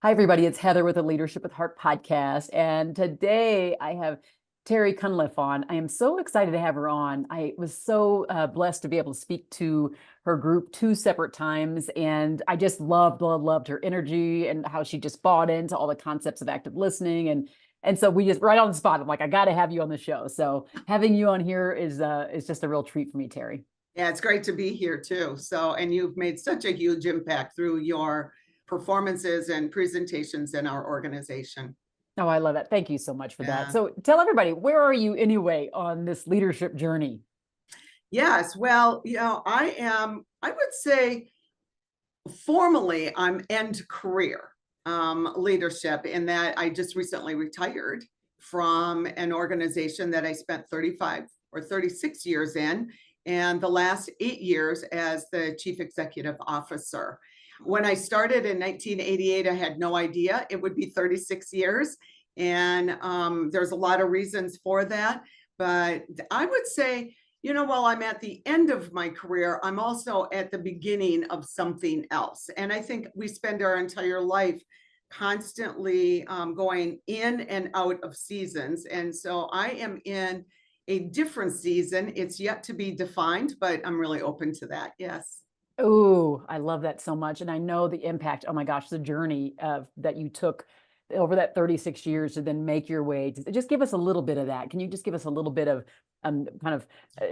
Hi, everybody. It's Heather with the Leadership with Heart podcast. And today I have Terri Cunliffe on. I am so excited to have her on. I was so blessed to be able to speak to her group two separate times. And I just loved her energy and how she just bought into all the concepts of active listening. And so we just right on the spot. I'm like, I got to have you on the show. So having you on here is just a real treat for me, Terri. Yeah, it's great to be here too. And you've made such a huge impact through your performances and presentations in our organization. Oh, I love that. Thank you so much for that. Yeah. So tell everybody, where are you anyway on this leadership journey? Yes. Well, I would say formally, I'm end career leadership in that I just recently retired from an organization that I spent 35 or 36 years in, and the last 8 years as the chief executive officer. When I started in 1988, I had no idea it would be 36 years. And there's a lot of reasons for that. But I would say, while I'm at the end of my career, I'm also at the beginning of something else. And I think we spend our entire life constantly going in and out of seasons. And so I am in a different season. It's yet to be defined, but I'm really open to that. Yes. Oh, I love that so much. And I know the impact, oh my gosh, the journey of that you took over that 36 years to then make your way to just give us a little bit of that. Can you just give us a little bit of kind of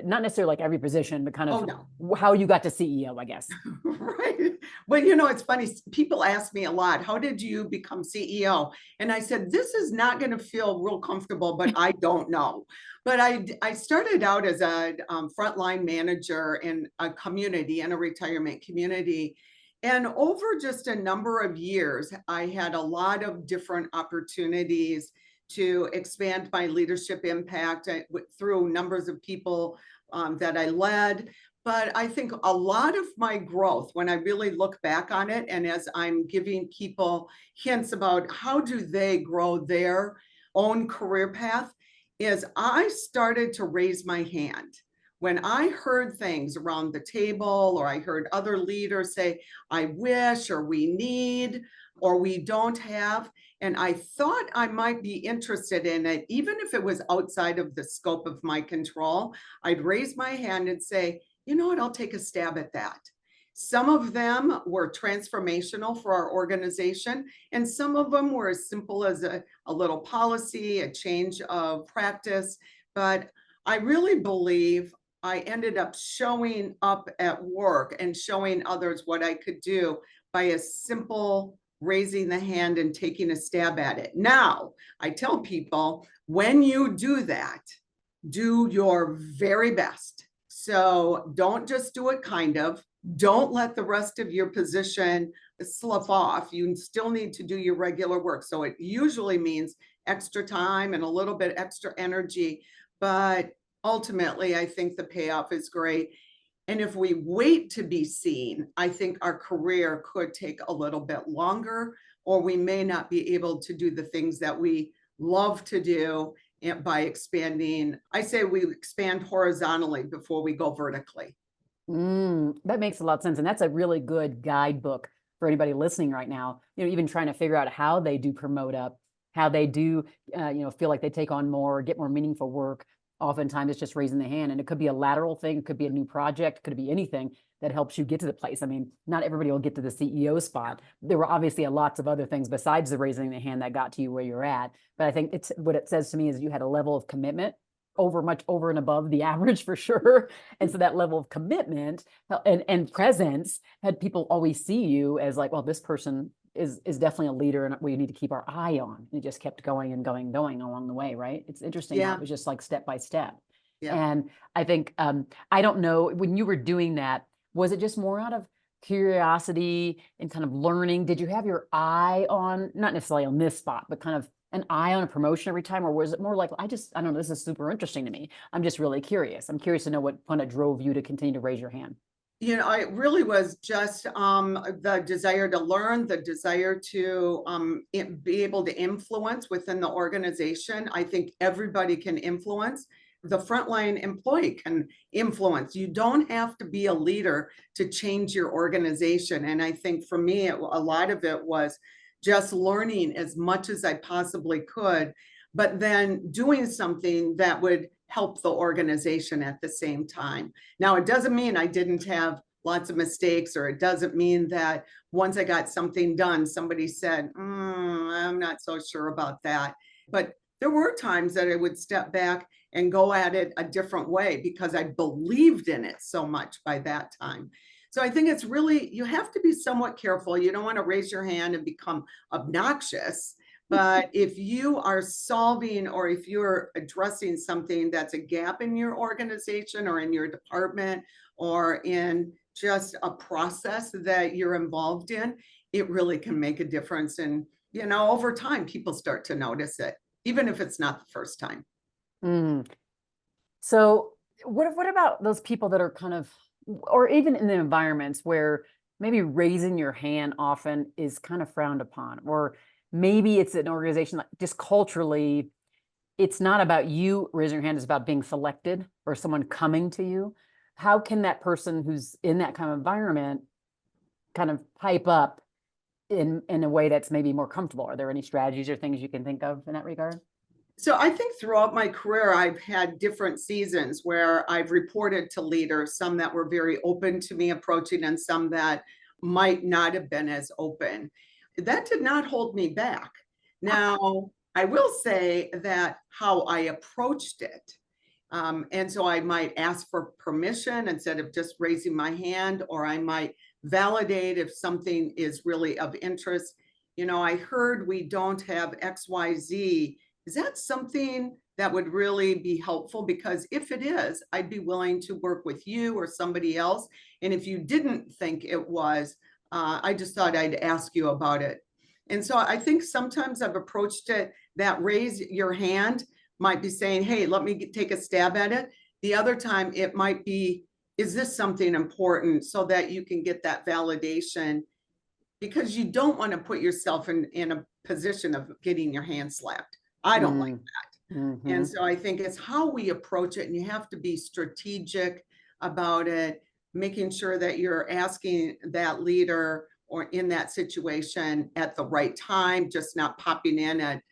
not necessarily like every position, but kind Oh, of no. how you got to CEO, I guess. Right. Well, it's funny. People ask me a lot, how did you become CEO? And I said, this is not going to feel real comfortable, but I don't know. But I started out as a frontline manager in a community, in a retirement community. And over just a number of years, I had a lot of different opportunities to expand my leadership impact through numbers of people that I led. But I think a lot of my growth, when I really look back on it, and as I'm giving people hints about how do they grow their own career path, is I started to raise my hand. When I heard things around the table, or I heard other leaders say, I wish, or we need, or we don't have, and I thought I might be interested in it, even if it was outside of the scope of my control, I'd raise my hand and say, you know what, I'll take a stab at that. Some of them were transformational for our organization, and some of them were as simple as a little policy, a change of practice. But I really believe I ended up showing up at work and showing others what I could do by a simple raising the hand and taking a stab at it. Now, I tell people, when you do that, do your very best. So don't just do it kind of. Don't let the rest of your position slough off. You still need to do your regular work. So it usually means extra time and a little bit extra energy. But ultimately, I think the payoff is great. And if we wait to be seen, I think our career could take a little bit longer, or we may not be able to do the things that we love to do by expanding. I say we expand horizontally before we go vertically. That makes a lot of sense. And that's a really good guidebook for anybody listening right now, even trying to figure out how they do promote up, how they do, feel like they take on more, get more meaningful work. Oftentimes it's just raising the hand, and it could be a lateral thing, it could be a new project, it could be anything that helps you get to the place. I mean, not everybody will get to the CEO spot. There were obviously lots of other things besides the raising the hand that got to you where you're at. But I think it's what it says to me is you had a level of commitment much over and above the average for sure. And so that level of commitment and presence had people always see you as like, well, this person is definitely a leader and we need to keep our eye on. And it just kept going and going along the way, right? It's interesting how Yeah. it was just like step by step. Yeah. And I think I don't know, when you were doing that, was it just more out of curiosity and kind of learning? Did you have your eye on, not necessarily on this spot, but kind of an eye on a promotion every time? Or was it more like, I don't know, this is super interesting to me. I'm just really curious. I'm curious to know what kind of drove you to continue to raise your hand. It really was just the desire to learn, the desire to be able to influence within the organization. I think everybody can influence. The frontline employee can influence. You don't have to be a leader to change your organization. And I think for me, a lot of it was just learning as much as I possibly could, but then doing something that would help the organization at the same time. Now, it doesn't mean I didn't have lots of mistakes, or it doesn't mean that once I got something done, somebody said, I'm not so sure about that. But there were times that I would step back and go at it a different way because I believed in it so much by that time. So I think it's really, you have to be somewhat careful. You don't want to raise your hand and become obnoxious. But if you are solving, or if you're addressing something that's a gap in your organization or in your department or in just a process that you're involved in, it really can make a difference. And, over time, people start to notice it, even if it's not the first time. Mm. So what about those people that are kind of, or even in the environments where maybe raising your hand often is kind of frowned upon, or maybe it's an organization like just culturally, it's not about you raising your hand, it's about being selected or someone coming to you. How can that person who's in that kind of environment kind of pipe up in a way that's maybe more comfortable? Are there any strategies or things you can think of in that regard? So I think throughout my career, I've had different seasons where I've reported to leaders, some that were very open to me approaching and some that might not have been as open. That did not hold me back. Now, I will say that how I approached it. And so I might ask for permission instead of just raising my hand, or I might validate if something is really of interest. I heard we don't have XYZ. Is that something that would really be helpful? Because if it is, I'd be willing to work with you or somebody else. And if you didn't think it was, I just thought I'd ask you about it. And so I think sometimes I've approached it that raise your hand might be saying, hey, let me take a stab at it. The other time it might be, is this something important, so that you can get that validation, because you don't want to put yourself in a position of getting your hand slapped. I don't like that. Mm-hmm. And so I think it's how we approach it, and you have to be strategic about it, making sure that you're asking that leader or in that situation at the right time, just not popping in at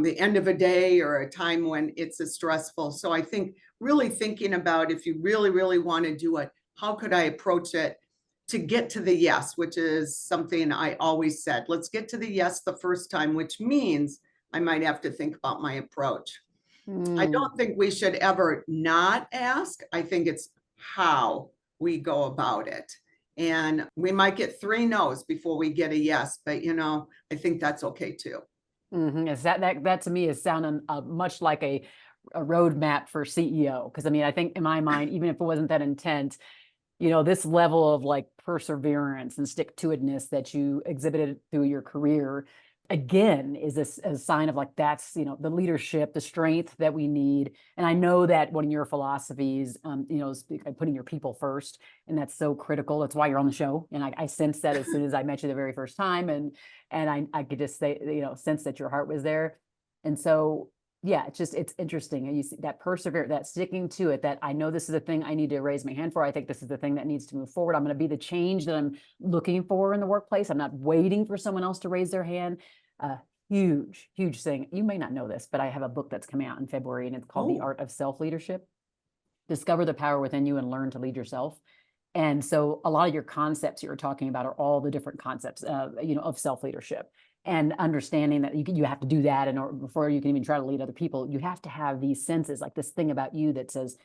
the end of a day or a time when it's a stressful. So I think really thinking about, if you really, really want to do it, how could I approach it to get to the yes, which is something I always said, let's get to the yes the first time, which means I might have to think about my approach. I don't think we should ever not ask. I think it's how we go about it. And we might get 3 no's before we get a yes, but I think that's okay too. Is that to me is sounding much like a roadmap for CEO. Because I mean, I think in my mind, even if it wasn't that intent, this level of like perseverance and stick-to-itiveness that you exhibited through your career, again, is this a sign of like, that's, the leadership, the strength that we need. And I know that one of your philosophies, is putting your people first, and that's so critical. That's why you're on the show. And I sensed that as soon as I met you the very first time. And I could just say, sense that your heart was there. And so, yeah, it's interesting. And you see that persevere, that sticking to it, that I know this is the thing I need to raise my hand for. I think this is the thing that needs to move forward. I'm going to be the change that I'm looking for in the workplace. I'm not waiting for someone else to raise their hand. Huge, huge thing. You may not know this, but I have a book that's coming out in February, and it's called The Art of Self-Leadership. Discover the power within you and learn to lead yourself. And so a lot of your concepts you're talking about are all the different concepts, of self-leadership, and understanding that you have to do that. And before you can even try to lead other people, you have to have these senses, like this thing about you that says,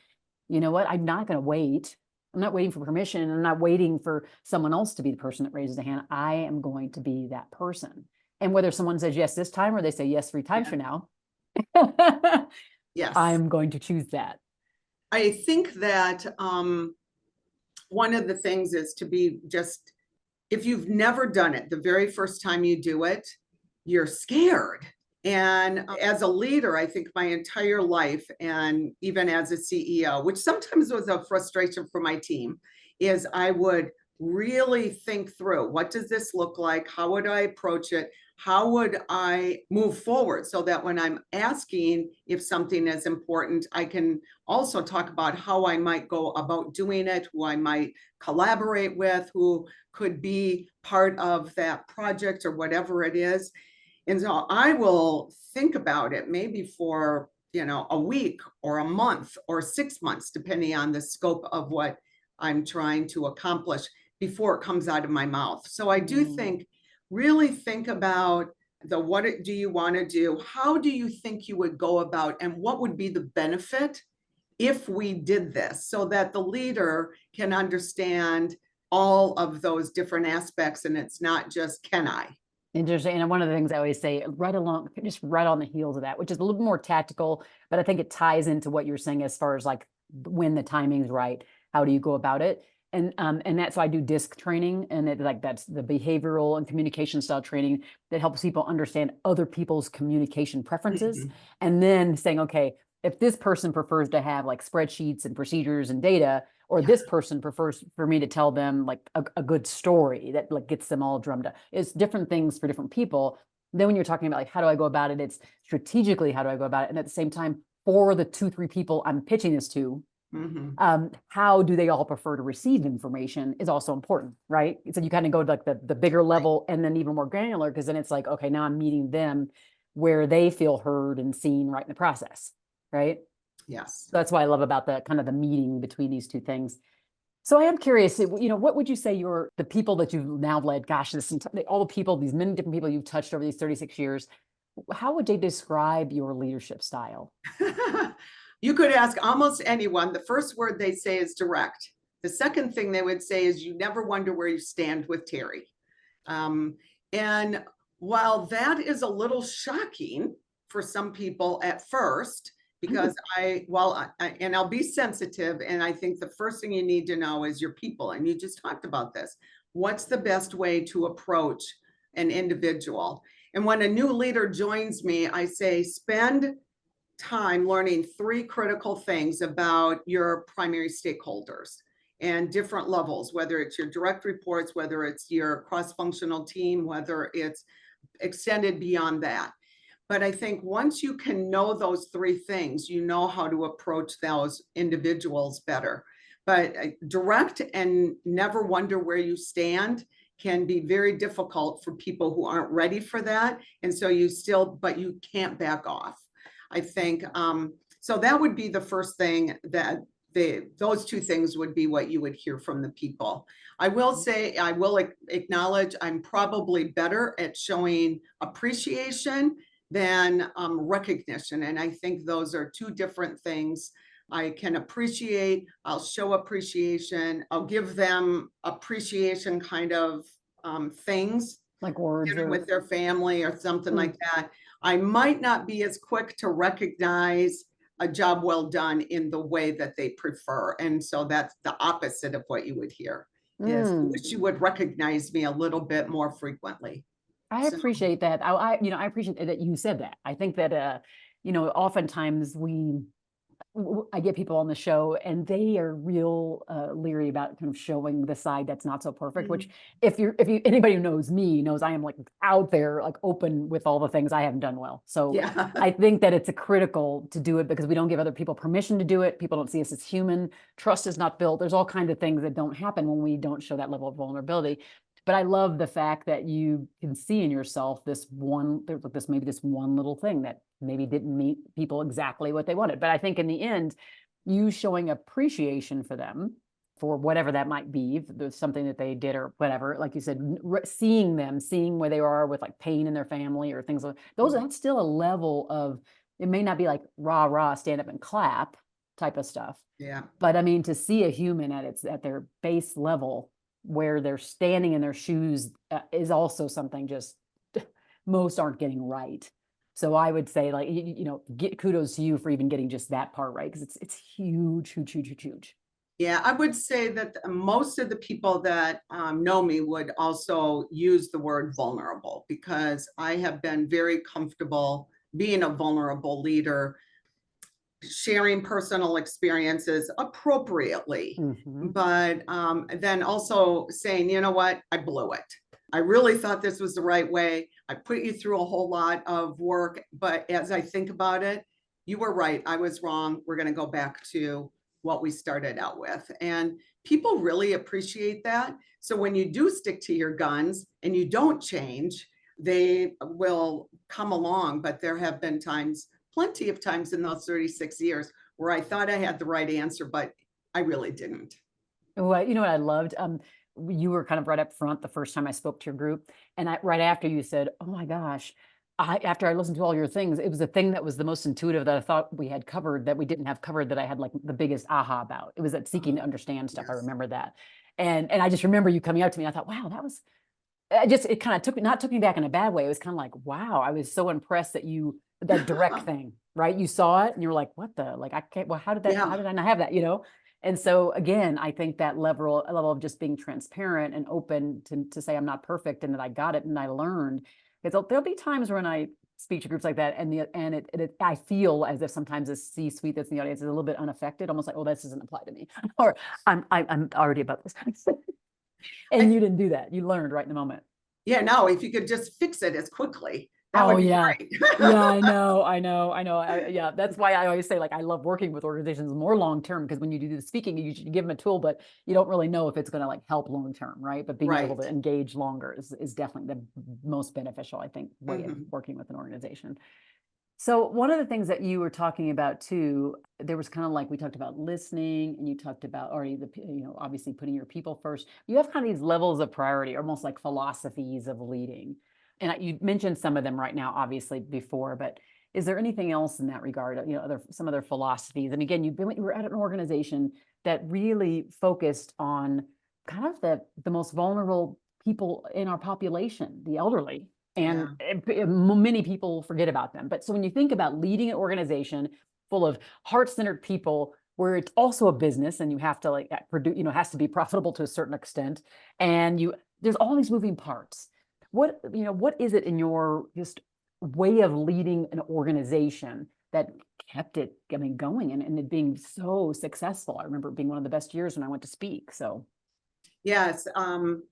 you know what, I'm not going to wait. I'm not waiting for permission. I'm not waiting for someone else to be the person that raises a hand. I am going to be that person. And whether someone says yes this time or they say yes 3 times from now, yes, I'm going to choose that. I think that one of the things is to be just, if you've never done it, the very first time you do it, you're scared. And as a leader, I think my entire life, and even as a CEO, which sometimes was a frustration for my team, is I would really think through, what does this look like? How would I approach it? how would I move forward so that when I'm asking if something is important, I can also talk about how I might go about doing it, who I might collaborate with, who could be part of that project or whatever it is. And so I will think about it maybe for, a week or a month or 6 months, depending on the scope of what I'm trying to accomplish before it comes out of my mouth. So I do think, really think about what do you want to do? How do you think you would go about, and what would be the benefit if we did this, so that the leader can understand all of those different aspects, and it's not just can I. Interesting. And one of the things I always say, just right on the heels of that, which is a little bit more tactical, but I think it ties into what you're saying as far as like when the timing's right, how do you go about it? And that's why I do DISC training, and that's the behavioral and communication style training that helps people understand other people's communication preferences, and then saying, okay, if this person prefers to have like spreadsheets and procedures and data, or this person prefers for me to tell them like a good story that like gets them all drummed up. It's different things for different people. Then when you're talking about like, how do I go about it? It's strategically, how do I go about it? And at the same time, for the 2-3 people I'm pitching this to, how do they all prefer to receive information is also important, right? So you kind of go to like the bigger level and then even more granular, because then it's like, okay, now I'm meeting them where they feel heard and seen right in the process, right? Yes. So that's why I love about the kind of the meeting between these two things. So I am curious, what would you say the people that you've now led, gosh, all the people, these many different people you've touched over these 36 years, how would they describe your leadership style? You could ask almost anyone. The first word they say is direct. The second thing they would say is, you never wonder where you stand with Terri. And while that is a little shocking for some people at first, because I'll be sensitive, and I think the first thing you need to know is your people. And you just talked about this. What's the best way to approach an individual? And when a new leader joins me, I say, spend time learning 3 critical things about your primary stakeholders and different levels, whether it's your direct reports, whether it's your cross-functional team, whether it's extended beyond that. But I think once you can know those 3 things, you know how to approach those individuals better. But direct and never wonder where you stand can be very difficult for people who aren't ready for that. And so but you can't back off. I think, so that would be the first thing, that those 2 things would be what you would hear from the people. I will say, I will acknowledge I'm probably better at showing appreciation than recognition. And I think those are 2 different things. I can appreciate, I'll show appreciation, I'll give them appreciation kind of things, like words with their family or something like that. I might not be as quick to recognize a job well done in the way that they prefer. And so that's the opposite of what you would hear, is I wish you would recognize me a little bit more frequently. I appreciate that. I appreciate that you said that. I think that, oftentimes I get people on the show and they are real leery about kind of showing the side that's not so perfect, which if anybody who knows me knows I am like out there, like open with all the things I haven't done well. So Yeah. I think that it's critical to do it, because we don't give other people permission to do it. People don't see us as human. Trust is not built. There's all kinds of things that don't happen when we don't show that level of vulnerability. But I love the fact that you can see in yourself this one little thing that maybe didn't meet people exactly what they wanted. But I think in the end, you showing appreciation for them, for whatever that might be, if there's something that they did or whatever, like you said, seeing where they are with like pain in their family or things like those, that's still a level of, it may not be like rah, rah, stand up and clap type of stuff. Yeah. But I mean, to see a human at their base level, where they're standing in their shoes, is also something just most aren't getting right. So I would say, like, get kudos to you for even getting just that part right, because it's huge, huge, huge, huge, huge. Yeah, I would say that most of the people that know me would also use the word vulnerable, because I have been very comfortable being a vulnerable leader, sharing personal experiences appropriately, but then also saying, you know what, I blew it. I really thought this was the right way. I put you through a whole lot of work, but as I think about it, you were right. I was wrong. We're going to go back to what we started out with. And people really appreciate that. So when you do stick to your guns and you don't change, they will come along. But there have been times, plenty of times in those 36 years where I thought I had the right answer, but I really didn't. Well, you know what I loved? You were kind of right up front the first time I spoke to your group, and right after you said, "Oh my gosh," after I listened to all your things, it was the thing that was the most intuitive that I thought we had covered that we didn't have covered that I had like the biggest aha about. It was that seeking to understand stuff. I Yes. remember that, and I just remember you coming out to me. I thought, wow, that was. I just it kind of took me back in a bad way. It was kind of like, wow, I was so impressed that that direct thing, right? You saw it and you were like, what the like I can't. Well, how Yeah. did I not have that? You know. And so again, I think that level of just being transparent and open to say I'm not perfect and that I got it and I learned. Because there'll be times when I speak to groups like that and I feel as if sometimes the C-suite that's in the audience is a little bit unaffected, almost like, oh, this doesn't apply to me, or I'm already about this. And I, you didn't do that. You learned right in the moment. yeah, no, if you could just fix it as quickly, that Oh would be yeah. great. Yeah, I know. Yeah, that's why I always say like I love working with organizations more long term because when you do the speaking, you should give them a tool, but you don't really know if it's going to like help long term, right? But being able Right. to engage longer is definitely the most beneficial, I think, way of Mhm. working with an organization. So one of the things that you were talking about too, there was kind of like we talked about listening, and you talked about already obviously putting your people first. You have kind of these levels of priority, almost like philosophies of leading, and you mentioned some of them right now, obviously before, but is there anything else in that regard? Some other philosophies. And again, you were at an organization that really focused on kind of the most vulnerable people in our population, the elderly, and Yeah. many people forget about them. But so when you think about leading an organization full of heart-centered people, where it's also a business and you have to like produce, it has to be profitable to a certain extent, and there's all these moving parts. What is it in your just way of leading an organization that kept it, going and it being so successful? I remember it being one of the best years when I went to speak. So Yes.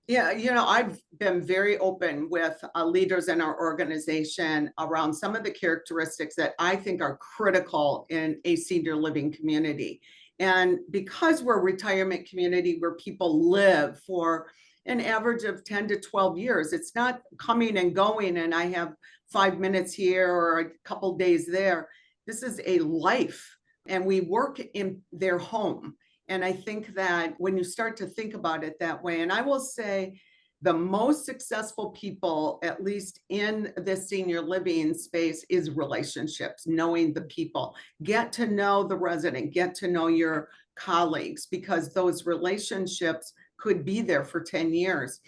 Yeah. I've been very open with leaders in our organization around some of the characteristics that I think are critical in a senior living community. And because we're a retirement community where people live for an average of 10 to 12 years, it's not coming and going, and I have 5 minutes here or a couple days there. This is a life, and we work in their home. And I think that when you start to think about it that way, and I will say the most successful people, at least in this senior living space, is relationships, knowing the people. Get to know the resident, get to know your colleagues, because those relationships could be there for 10 years.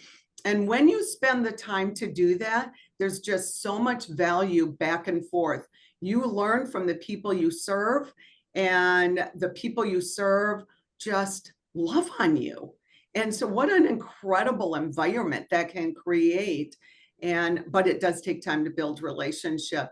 And when you spend the time to do that, there's just so much value back and forth. You learn from the people you serve, and the people you serve just love on you. And so what an incredible environment that can create. But it does take time to build relationship.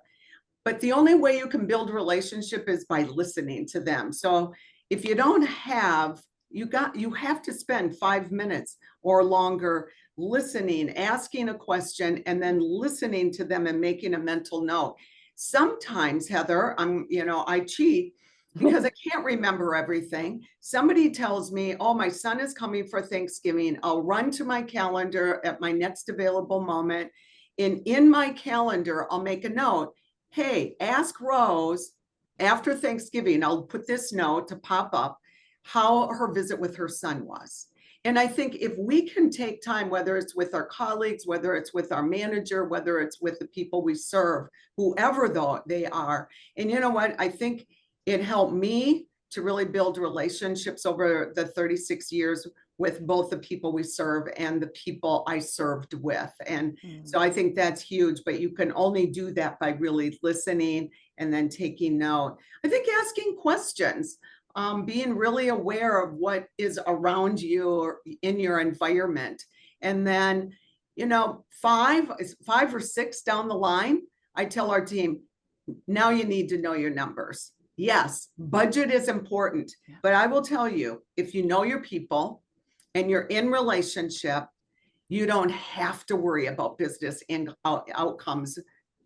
But the only way you can build relationship is by listening to them. So if you don't have, you have to spend 5 minutes or longer listening, asking a question, and then listening to them and making a mental note. Sometimes, Heather, I cheat because I can't remember everything. Somebody tells me, oh, my son is coming for Thanksgiving. I'll run to my calendar at my next available moment. And in my calendar, I'll make a note. Hey, ask Rose after Thanksgiving. I'll put this note to pop up how her visit with her son was. And I think if we can take time, whether it's with our colleagues, whether it's with our manager, whether it's with the people we serve, whoever though they are, and you know what, I think it helped me to really build relationships over the 36 years with both the people we serve and the people I served with. And so I think that's huge, but you can only do that by really listening and then taking note. I think asking questions, being really aware of what is around you or in your environment. And then, 5 or 6 down the line, I tell our team, now you need to know your numbers. Yes, budget is important, but I will tell you, if you know your people and you're in relationship, You don't have to worry about business and outcomes.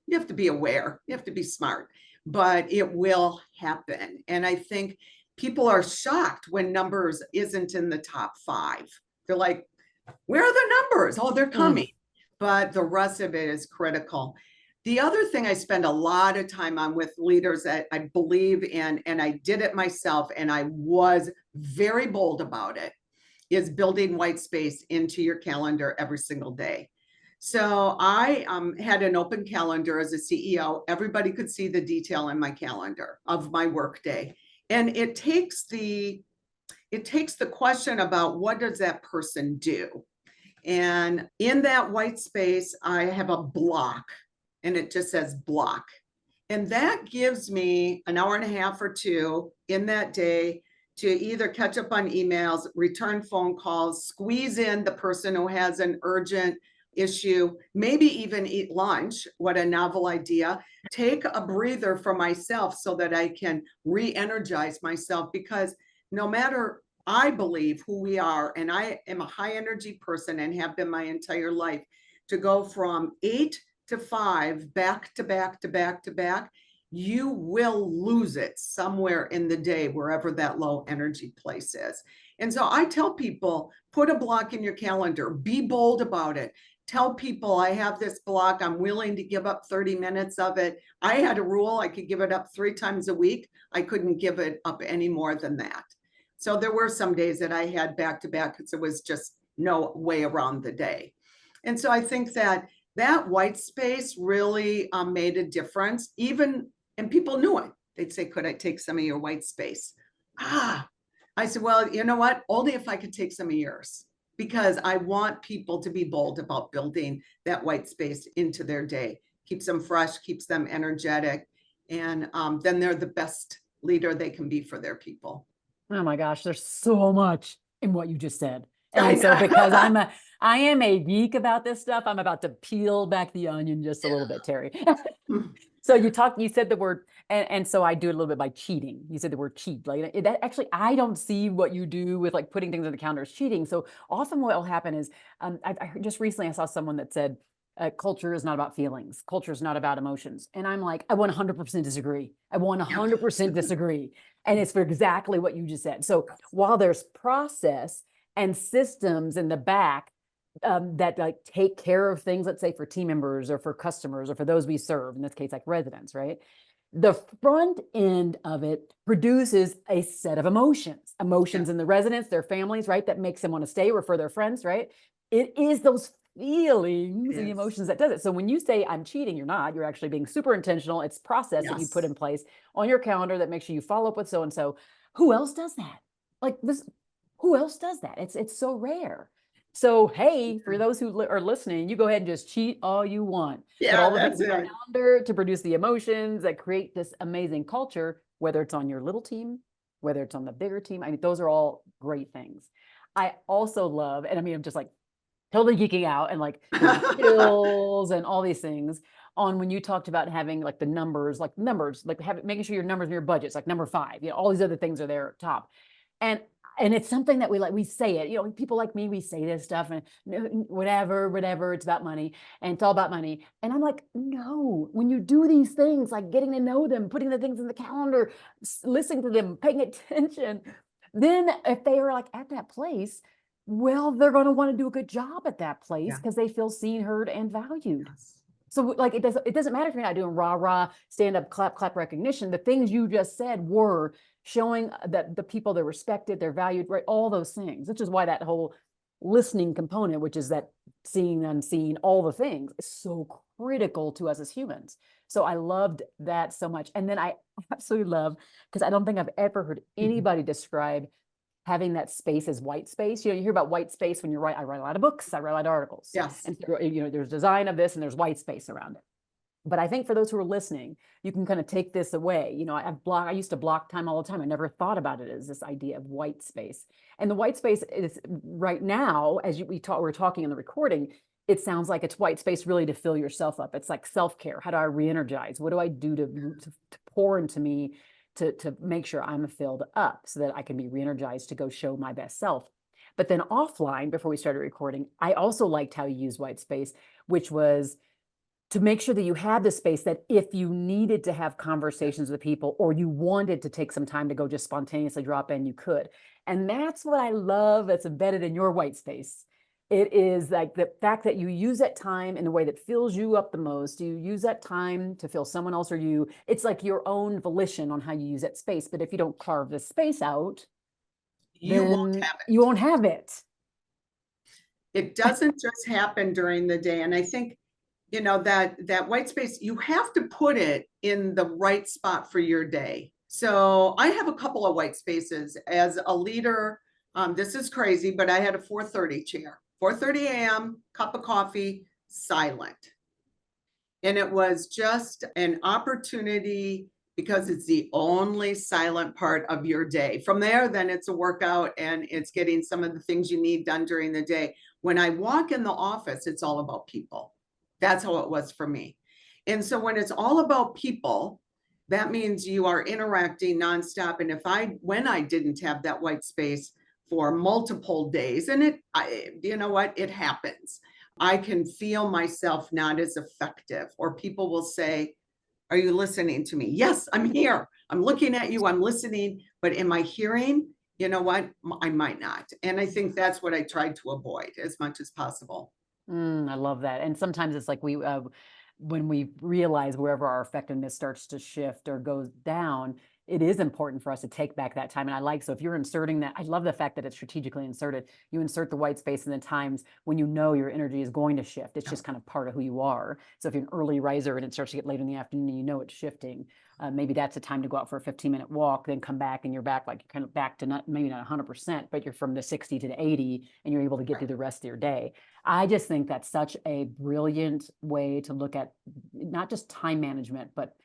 You have to be aware, you have to be smart, but it will happen. And I think people are shocked when numbers isn't in the top 5. They're like, where are the numbers? Oh, they're coming. But the rest of it is critical. The other thing I spend a lot of time on with leaders that I believe in, and I did it myself, and I was very bold about it, is building white space into your calendar every single day. So I had an open calendar as a CEO. Everybody could see the detail in my calendar of my workday. And it takes the question about what does that person do? And in that white space, I have a block, and it just says block. And that gives me an hour and a half or 2 in that day to either catch up on emails, return phone calls, squeeze in the person who has an urgent issue, maybe even eat lunch. What a novel idea. Take a breather for myself so that I can re-energize myself, because no matter, I believe, who we are, and I am a high energy person and have been my entire life, to go from 8 to 5 back to back to back to back, you will lose it somewhere in the day, wherever that low energy place is. And so I tell people, put a block in your calendar, be bold about it. Tell people, I have this block, I'm willing to give up 30 minutes of it. I had a rule, I could give it up 3 times a week. I couldn't give it up any more than that. So there were some days that I had back to back because there was just no way around the day. And so I think that white space really made a difference. And people knew it. They'd say, could I take some of your white space? I said, well, you know what? Only if I could take some of yours, because I want people to be bold about building that white space into their day. Keeps them fresh, keeps them energetic. And then they're the best leader they can be for their people. Oh my gosh, there's so much in what you just said. And so because I am a geek about this stuff, I'm about to peel back the onion just a little bit, Terri. So you said the word, and so I do it a little bit by cheating. You said the word cheat. Like that actually, I don't see what you do with like putting things on the calendar as cheating. So often what will happen is, I heard just recently I saw someone that said, culture is not about feelings. Culture is not about emotions. And I'm like, I 100% disagree. I 100% disagree. And it's for exactly what you just said. So while there's process and systems in the back that like take care of things, let's say for team members or for customers or for those we serve, in this case, like residents, right? The front end of it produces a set of emotions in the residents, their families, right? That makes them want to stay, refer their friends, right? It is those feelings and the emotions that does it. So when you say I'm cheating, you're not, you're actually being super intentional. It's process that you put in place on your calendar that makes sure you follow up with so-and-so. Who else does that? Like this, who else does that? It's so rare. So, hey, for those who are listening, you go ahead and just cheat all you want. Yeah, but all the that's things on it. your calendar to produce the emotions that create this amazing culture, whether it's on your little team, whether it's on the bigger team. I mean, those are all great things. I also love, and I mean, I'm just like totally geeking out and like skills and all these things on when you talked about having like the numbers, like making sure your numbers and your budgets, like number 5, you know, all these other things are there top. And it's something that we say it, you know, people like me, we say this stuff and whatever, it's about money and it's all about money. And I'm like, no, when you do these things, like getting to know them, putting the things in the calendar, listening to them, paying attention, then if they are like at that place, well, they're going to want to do a good job at that place because they feel seen, heard, and valued. So like it doesn't matter if you're not doing rah, stand up, clap recognition. The things you just said were showing that the people they're respected, they're valued, right? All those things, which is why that whole listening component, which is that seeing, unseen, all the things, is so critical to us as humans. So I loved that so much. And then I absolutely love, because I don't think I've ever heard anybody describe having that space as white space. You know, you hear about white space when I write a lot of books, I write a lot of articles. Yes. And you know, there's design of this and there's white space around it. But I think for those who are listening, you can kind of take this away. You know, I used to block time all the time. I never thought about it as this idea of white space. And the white space is right now, as we're talking in the recording, it sounds like it's white space really to fill yourself up. It's like self-care. How do I re-energize? What do I do to pour into me to make sure I'm filled up so that I can be re-energized to go show my best self? But then offline, before we started recording, I also liked how you use white space, which was to make sure that you had the space that if you needed to have conversations with people or you wanted to take some time to go just spontaneously drop in, you could. And that's what I love that's embedded in your white space. It is like the fact that you use that time in a way that fills you up the most. You use that time to fill someone else or you. It's like your own volition on how you use that space. But if you don't carve the space out, You won't then have it. you won't have it. It doesn't just happen during the day. And I think, that white space, you have to put it in the right spot for your day. So I have a couple of white spaces as a leader. This is crazy, but I had a 4:30 chair, 4:30 a.m., cup of coffee, silent. And it was just an opportunity because it's the only silent part of your day. From there, then it's a workout and it's getting some of the things you need done during the day. When I walk in the office, it's all about people. That's how it was for me. And so when it's all about people, that means you are interacting nonstop. And when I didn't have that white space for multiple days, and you know what, it happens. I can feel myself not as effective, or people will say, are you listening to me? Yes, I'm here. I'm looking at you. I'm listening. But am I hearing? You know what? I might not. And I think that's what I tried to avoid as much as possible. I love that. And sometimes it's like when we realize wherever our effectiveness starts to shift or goes down, it is important for us to take back that time. And so if you're inserting that, I love the fact that it's strategically inserted. You insert the white space in the times when you know your energy is going to shift. It's just kind of part of who you are. So if you're an early riser and it starts to get late in the afternoon and you know it's shifting, maybe that's a time to go out for a 15-minute walk, then come back and you're back, like you're kind of back to maybe not 100%, but you're from the 60 to the 80 and you're able to get through the rest of your day. I just think that's such a brilliant way to look at not just time management, but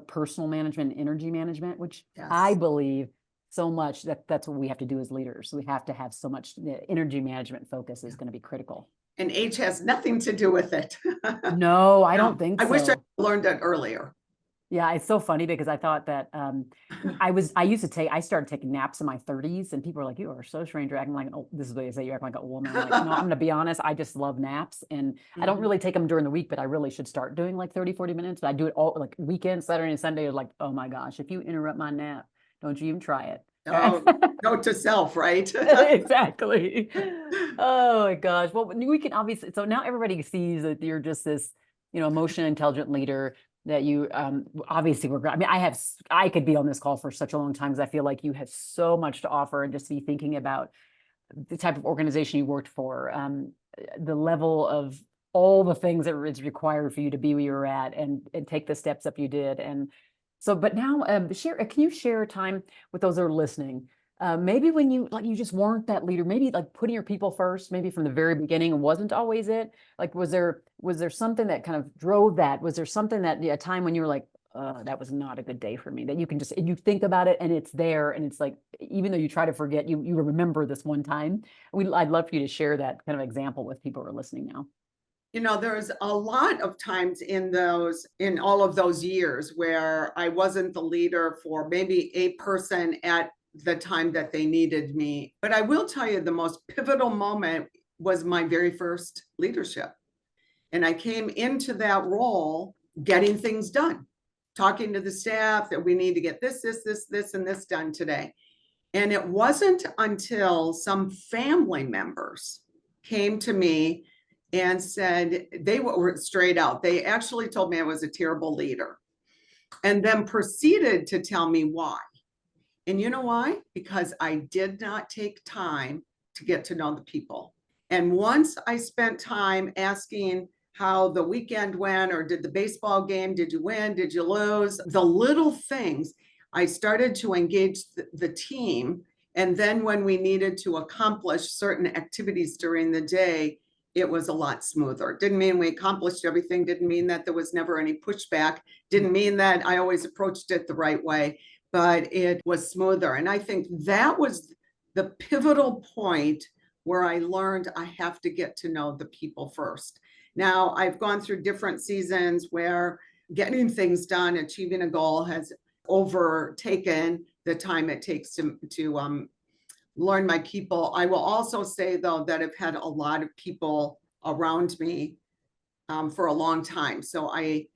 personal management and energy management, which Yes. I believe so much that's what we have to do as leaders. We have to have so much energy management focus is going to be critical. And age has nothing to do with it. No, I don't think I so. wish I learned it earlier. Yeah, it's so funny because I thought that I started taking naps in my 30s and people are like, you are so strange. You're acting like, oh, this is what they say, you're acting like a woman. I'm like, no, I'm going to be honest. I just love naps and I don't really take them during the week, but I really should start doing like 30, 40 minutes. But I do it all like weekends, Saturday and Sunday. Like, oh my gosh, if you interrupt my nap, don't you even try it. Oh, note to self, right? Exactly. Oh my gosh. Well, we can obviously, so now everybody sees that you're just this, emotionally intelligent leader that you obviously were. I mean, I could be on this call for such a long time because I feel like you have so much to offer and just be thinking about the type of organization you worked for, the level of all the things that is required for you to be where you're at and take the steps up you did. And so, but now can you share a time with those that are listening? Maybe when you just weren't that leader, maybe like putting your people first, maybe from the very beginning wasn't always it. Like, was there something that kind of drove that? Was there something that a time when you were like, that was not a good day for me, that you can just, you think about it and it's there. And it's like, even though you try to forget, you remember this one time. I'd love for you to share that kind of example with people who are listening now. There's a lot of times in all of those years where I wasn't the leader for maybe a person at the time that they needed me. But I will tell you the most pivotal moment was my very first leadership. And I came into that role getting things done, talking to the staff that we need to get this, and this done today. And it wasn't until some family members came to me and said, they were straight out. They actually told me I was a terrible leader and then proceeded to tell me why. And you know why? Because I did not take time to get to know the people. And once I spent time asking how the weekend went, or did the baseball game, did you win, did you lose? The little things, I started to engage the team. And then when we needed to accomplish certain activities during the day, it was a lot smoother. Didn't mean we accomplished everything, didn't mean that there was never any pushback, didn't mean that I always approached it the right way, but it was smoother. And I think that was the pivotal point where I learned I have to get to know the people first. Now, I've gone through different seasons where getting things done, achieving a goal has overtaken the time it takes to learn my people. I will also say though, that I've had a lot of people around me for a long time. So I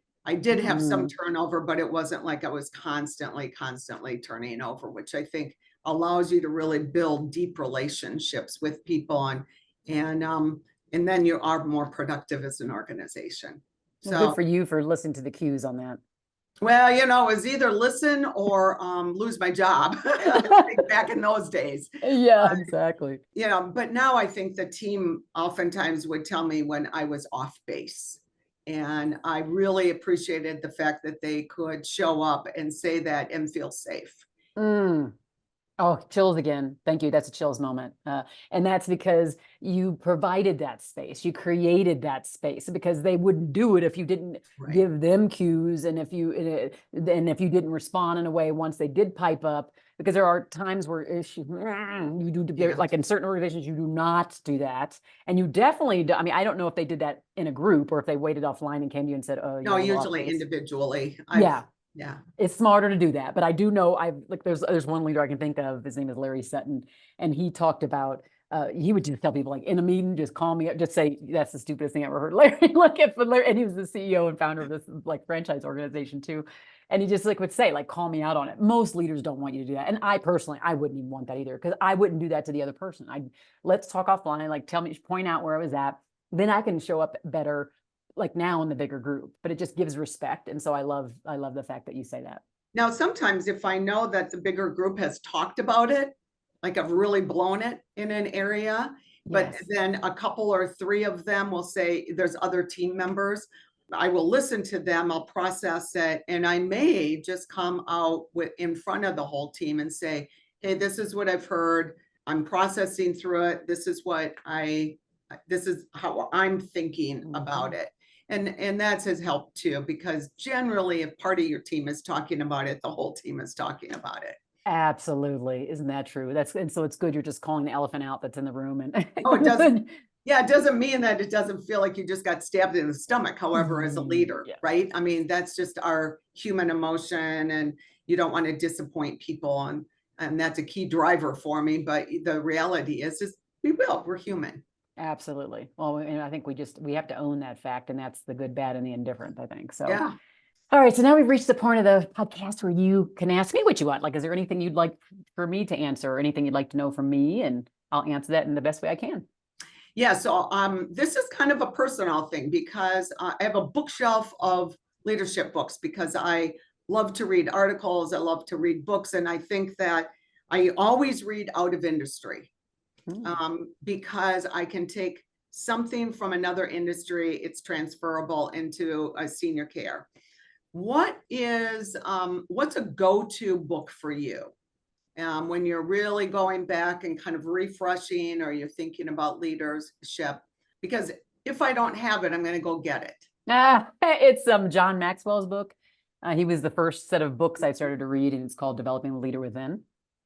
did have some turnover, but it wasn't like I was constantly turning over, which I think allows you to really build deep relationships with people, and then you are more productive as an organization. Well, good So, for you for listening to the cues on that. well, it was either listen or lose my job back in those days. Yeah, exactly. But now I think the team oftentimes would tell me when I was off base. And I really appreciated the fact that they could show up and say that and feel safe. Mm. Oh, chills again. Thank you. That's a chills moment. And that's because you provided that space. You created that space because they wouldn't do it if you didn't Right. give them cues and if you didn't respond in a way once they did pipe up. Because there are times where you do Yeah. like in certain organizations you do not do that, and you definitely do. I mean, I don't know if they did that in a group or if they waited offline and came to you and said, "Oh, No, you're off usually base." individually. Yeah. Yeah. It's smarter to do that, but I do know there's one leader I can think of. His name is Larry Sutton, and he talked about he would just tell people like in a meeting, just call me up, just say that's the stupidest thing I ever heard. Larry, and he was the CEO and founder of this like franchise organization too, and he just like would say like call me out on it. Most leaders don't want you to do that, and I personally I wouldn't even want that either because I wouldn't do that to the other person. I let's talk offline, like tell me, point out where I was at, then I can show up better like now in the bigger group, but it just gives respect. And so I love the fact that you say that. Now, sometimes if I know that the bigger group has talked about it, like I've really blown it in an area, but Yes. then a couple or three of them will say there's other team members. I will listen to them, I'll process it, and I may just come out in front of the whole team and say, hey, this is what I've heard. I'm processing through it. This is how I'm thinking about it. And that has helped too, because generally if part of your team is talking about it, the whole team is talking about it. Absolutely. Isn't that true? And so it's good you're just calling the elephant out that's in the room and Oh, it doesn't. Yeah, it doesn't mean that it doesn't feel like you just got stabbed in the stomach, however, as a leader, yeah. right? I mean, that's just our human emotion, and you don't want to disappoint people. And that's a key driver for me. But the reality is we're human. Absolutely. Well, and I think we have to own that fact, and that's the good, bad, and the indifferent, I think. So Yeah. all right, so now we've reached the point of the podcast where you can ask me what you want. Like, is there anything you'd like for me to answer or anything you'd like to know from me? And I'll answer that in the best way I can. Yeah, so this is kind of a personal thing because I have a bookshelf of leadership books because I love to read articles, I love to read books, and I think that I always read out of industry because I can take something from another industry, it's transferable into a senior care. What's a go-to book for you? When you're really going back and kind of refreshing, or you're thinking about leadership, because if I don't have it, I'm going to go get it. It's John Maxwell's book. He was the first set of books I started to read, and it's called Developing the Leader Within.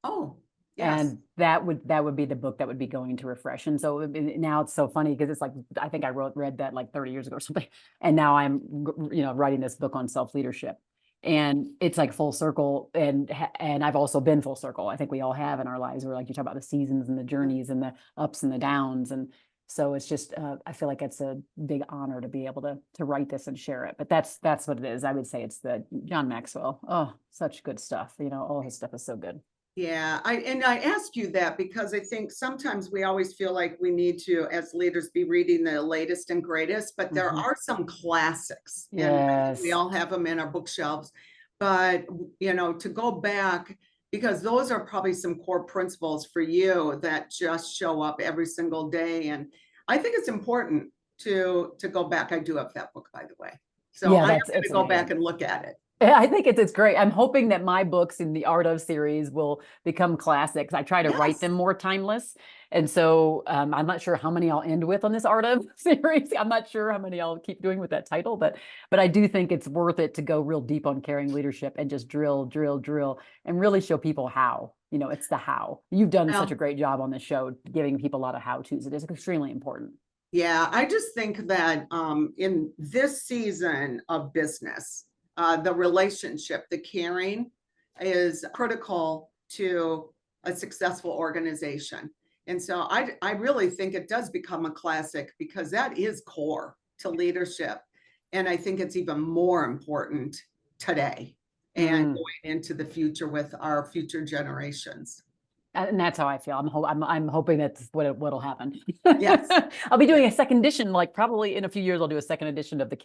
Oh, yes. And that would be the book that would be going to refresh. And so now it's so funny because it's like I think I read that like 30 years ago or something, and now I'm writing this book on self-leadership. And it's like full circle, and I've also been full circle. I think we all have in our lives where like you talk about the seasons and the journeys and the ups and the downs. And so it's just I feel like it's a big honor to be able to write this and share it. But that's what it is. I would say it's the John Maxwell. Oh, such good stuff. All his stuff is so good. Yeah, I ask you that because I think sometimes we always feel like we need to, as leaders, be reading the latest and greatest, but there are some classics, and I think we all have them in our bookshelves. But to go back, because those are probably some core principles for you that just show up every single day, and I think it's important to go back. I do have that book, by the way, so I'm going to go back and look at it. I think it's great. I'm hoping that my books in the Art of series will become classics. I try to write them more timeless. And so I'm not sure how many I'll end with on this Art of series. I'm not sure how many I'll keep doing with that title, but I do think it's worth it to go real deep on caring leadership and just drill, and really show people how. It's the how. You've done such a great job on this show, giving people a lot of how-tos. It is extremely important. Yeah, I just think that in this season of business, the relationship, the caring is critical to a successful organization. And so I really think it does become a classic because that is core to leadership. And I think it's even more important today and Mm. going into the future with our future generations. And that's how I feel. I'm hoping that's what'll happen. Yes. I'll be doing Yeah. a second edition, like probably in a few years, I'll do a second edition of the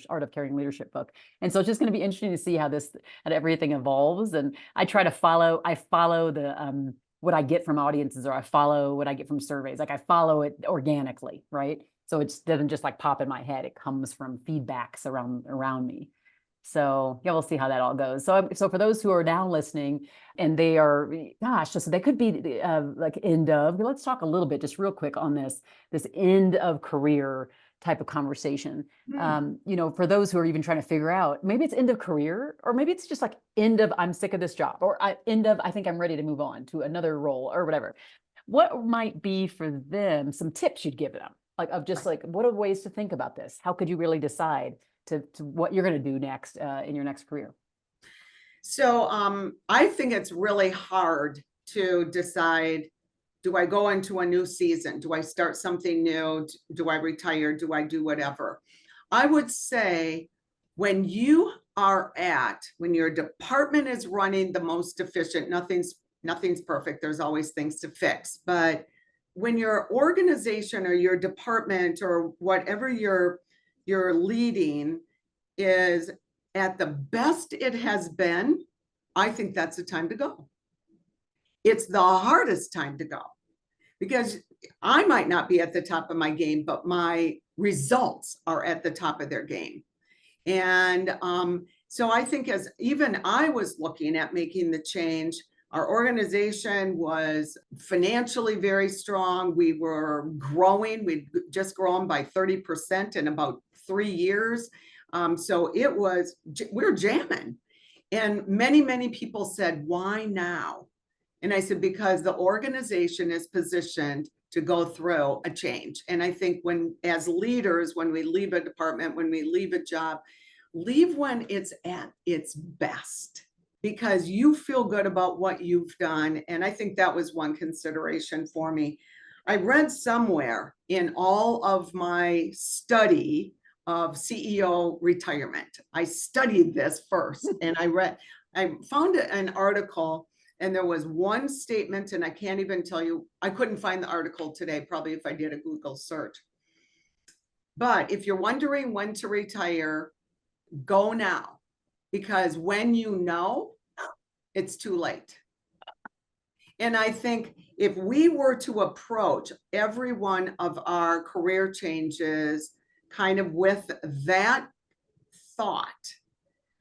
Art of Caring Leadership book. And so it's just going to be interesting to see how everything evolves. And I follow the, what I get from audiences, or I follow what I get from surveys. Like I follow it organically, right? So it doesn't just like pop in my head. It comes from feedbacks around me. So yeah, we'll see how that all goes. So for those who are now listening and they are, gosh, so they could be like end of, let's talk a little bit just real quick on this end of career type of conversation. For those who are even trying to figure out, maybe it's end of career, or maybe it's just like end of, I'm sick of this job, or end of, I think I'm ready to move on to another role or whatever. What might be for them some tips you'd give them, like of just like, what are ways to think about this? How could you really decide to what you're going to do next in your next career? So I think it's really hard to decide, do I go into a new season? Do I start something new? Do I retire? Do I do whatever? I would say when your department is running the most efficient, nothing's perfect. There's always things to fix. But when your organization or your department or whatever you're leading is at the best it has been, I think that's the time to go. It's the hardest time to go because I might not be at the top of my game, but my results are at the top of their game. And so I think as even I was looking at making the change, our organization was financially very strong. We were growing. We'd just grown by 30% in about 3 years. So we were jamming. And many, many people said, why now? And I said, because the organization is positioned to go through a change. And I think as leaders, when we leave a department, when we leave a job, leave when it's at its best, because you feel good about what you've done. And I think that was one consideration for me. I read somewhere in all of my study of CEO retirement, I studied this first and I found an article, and there was one statement, and I can't even tell you, I couldn't find the article today, probably if I did a Google search. But if you're wondering when to retire, go now, because when you know, it's too late. And I think if we were to approach every one of our career changes kind of with that thought,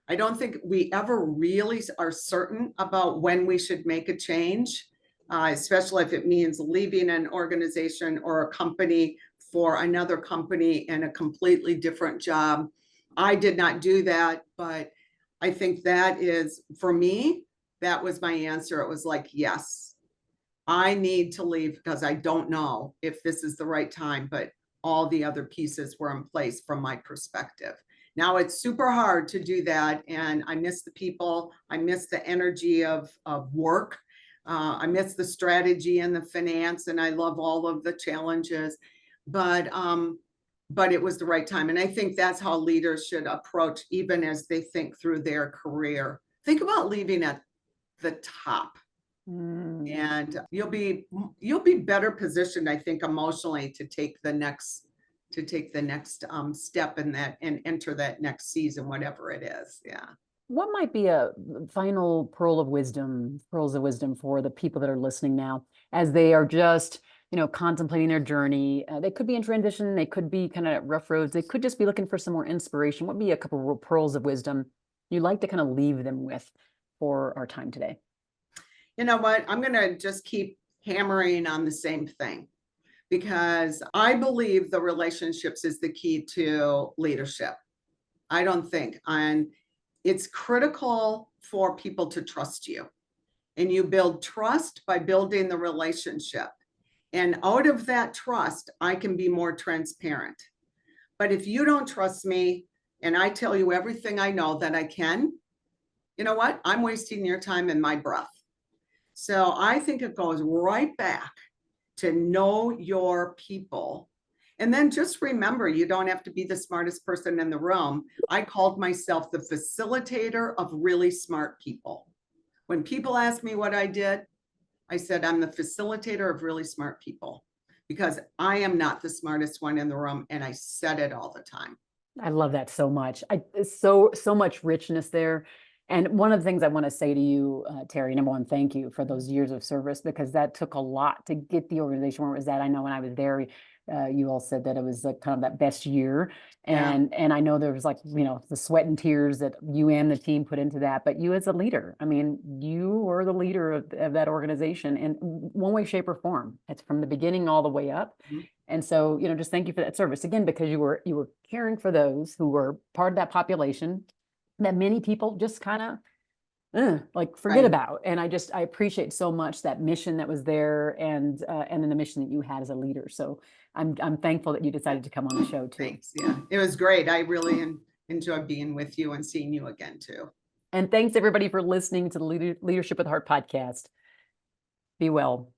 I don't think we ever really are certain about when we should make a change, especially if it means leaving an organization or a company for another company in a completely different job. I did not do that, but I think that is, for me, that was my answer. It was like, yes, I need to leave because I don't know if this is the right time, but all the other pieces were in place from my perspective. Now it's super hard to do that. And I miss the people. I miss the energy of work. I miss the strategy and the finance, and I love all of the challenges, but it was the right time. And I think that's how leaders should approach, even as they think through their career. Think about leaving at the top. And you'll be better positioned, I think, emotionally to take the next step in that and enter that next season, whatever it is. Yeah. What might be a final pearls of wisdom for the people that are listening now, as they are just, contemplating their journey? They could be in transition. They could be kind of rough roads. They could just be looking for some more inspiration. What would be a couple of pearls of wisdom you'd like to kind of leave them with for our time today? You know what? I'm going to just keep hammering on the same thing, because I believe the relationships is the key to leadership. I don't think, and it's critical for people to trust you, and you build trust by building the relationship. And out of that trust, I can be more transparent. But if you don't trust me and I tell you everything I know that I can, you know what? I'm wasting your time and my breath. So I think it goes right back to know your people. And then just remember, you don't have to be the smartest person in the room. I called myself the facilitator of really smart people. When people ask me what I did, I said, I'm the facilitator of really smart people because I am not the smartest one in the room. And I said it all the time. I love that so much. It's so much richness there. And one of the things I want to say to you, Terri, number one, thank you for those years of service because that took a lot to get the organization where it was at. I know when I was there, you all said that it was like kind of that best year, Yeah. and I know there was like the sweat and tears that you and the team put into that. But you as a leader, I mean, you were the leader of that organization in one way, shape, or form. It's from the beginning all the way up. Mhm. And so, just thank you for that service again, because you were caring for those who were part of that population that many people just kind of like forget Right. about. And I appreciate so much that mission that was there and then the mission that you had as a leader. So I'm thankful that you decided to come on the show too. Thanks. Yeah, it was great. I really enjoyed being with you and seeing you again too. And thanks everybody for listening to the Leadership with Heart podcast. Be well.